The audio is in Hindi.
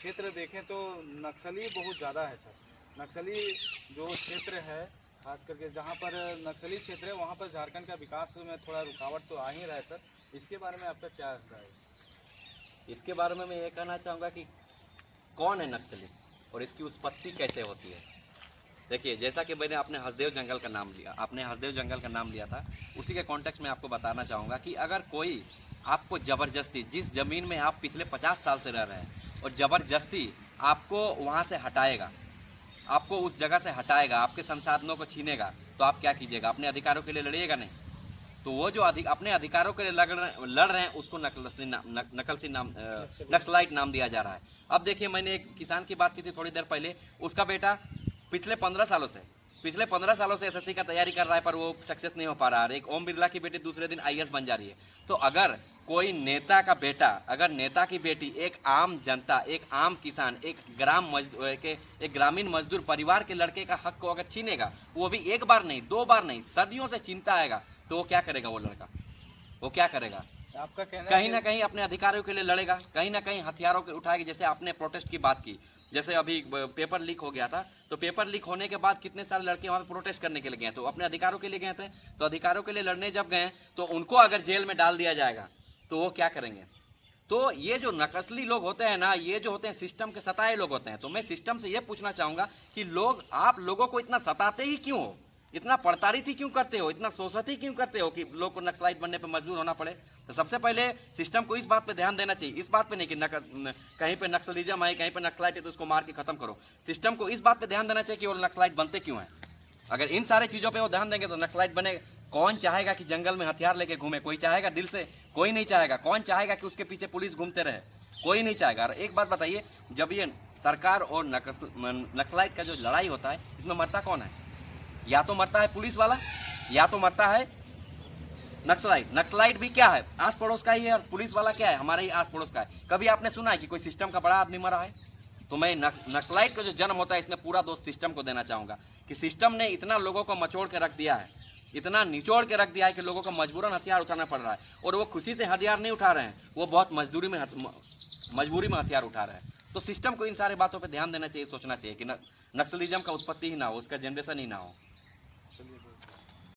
क्षेत्र देखें तो नक्सली बहुत ज़्यादा है सर। नक्सली जो क्षेत्र है, खास करके जहाँ पर नक्सली क्षेत्र है वहाँ पर झारखंड का विकास में थोड़ा रुकावट तो आ ही रहा है सर। इसके बारे में आपका क्या राय है? इसके बारे में मैं ये कहना चाहूँगा कि कौन है नक्सली और इसकी उत्पत्ति कैसे होती है। देखिए, जैसा कि मैंने अपने हसदेव जंगल का नाम लिया, आपने हसदेव जंगल का नाम लिया था, उसी के कॉन्टेक्स्ट में आपको बताना चाहूँगा कि अगर कोई आपको ज़बरदस्ती, जिस ज़मीन में आप पिछले 50 साल से रह रहे हैं और ज़बरदस्ती आपको वहाँ से हटाएगा, आपको उस जगह से हटाएगा, आपके संसाधनों को छीनेगा, तो आप क्या कीजिएगा? अपने अधिकारों के लिए लड़िएगा नहीं। तो वो जो अपने अधिकारों के लिए लड़ रहे हैं उसको नक्सलाइट नाम दिया जा रहा है। अब देखिए, मैंने एक किसान की बात की थी थोड़ी देर पहले, उसका बेटा पिछले 15 सालों से एसएससी का तैयारी कर रहा है, पर वो सक्सेस नहीं हो पा रहा है। एक ओम बिरला की बेटी दूसरे दिन आईएएस बन जा रही है। तो अगर कोई नेता का बेटा, अगर नेता की बेटी, एक आम जनता, एक आम किसान, एक ग्रामीण मजदूर परिवार के लड़के का हक को अगर छीनेगा, वो भी एक बार नहीं, 2 बार नहीं, सदियों से छीनता आएगा, तो वो क्या करेगा? वो लड़का वो क्या करेगा? आपका कहना कहीं ना कहीं अपने अधिकारों के लिए लड़ेगा, कहीं ना कहीं हथियारों के उठाएगा। जैसे आपने प्रोटेस्ट की बात की, जैसे अभी पेपर लीक हो गया था, तो पेपर लीक होने के बाद कितने सारे लड़के वहाँ पर प्रोटेस्ट करने के लिए गए, तो अपने अधिकारों के लिए गए थे। तो अधिकारों के लिए लड़ने जब गए, तो उनको अगर जेल में डाल दिया जाएगा तो वो क्या करेंगे? तो ये जो नक्सली लोग होते हैं ना, ये जो होते हैं सिस्टम के सताए लोग होते हैं। तो मैं सिस्टम से ये पूछना चाहूँगा कि आप लोगों को इतना सताते ही क्यों हो? इतना प्रताड़ित ही क्यों करते हो? इतना शोषित ही क्यों करते हो कि लोग को नक्सलाइट बनने पर मजबूर होना पड़े? तो सबसे पहले सिस्टम को इस बात पे ध्यान देना चाहिए, इस बात पे नहीं कि कहीं पे नक्सलिज्म है, कहीं पे नक्सलाइट है तो उसको मार के खत्म करो। सिस्टम को इस बात पे ध्यान देना चाहिए कि वो नक्सलाइट बनते क्यों हैं। अगर इन सारे चीज़ों पे वो ध्यान देंगे तो नक्सलाइट बने। कौन चाहेगा कि जंगल में हथियार लेके घूमे? कोई चाहेगा दिल से? कोई नहीं चाहेगा। कौन चाहेगा कि उसके पीछे पुलिस घूमते रहे? कोई नहीं चाहेगा। और एक बात बताइए, जब ये सरकार और नक्सलाइट का जो लड़ाई होता है, इसमें मरता कौन है? या तो मरता है पुलिस वाला, या तो मरता है नक्सलाइट। नक्सलाइट भी क्या है? आस पड़ोस का ही है, और पुलिस वाला क्या है? हमारे ही आस पड़ोस का है। कभी आपने सुना है कि कोई सिस्टम का बड़ा आदमी मरा है? तो मैं नक्सलाइट का जो जन्म होता है, इसमें पूरा दोष सिस्टम को देना चाहूँगा कि सिस्टम ने इतना लोगों को मचोड़ के रख दिया है, इतना निचोड़ के रख दिया है कि लोगों को मजबूरन हथियार उठाना पड़ रहा है। और वो खुशी से हथियार नहीं उठा रहे हैं, वो बहुत मजबूरी में हथियार उठा रहे हैं। तो सिस्टम को इन सारे बातों पर ध्यान देना चाहिए, सोचना चाहिए कि नक्सलिज्म का उत्पत्ति ही ना हो, उसका जनरेशन ही ना हो।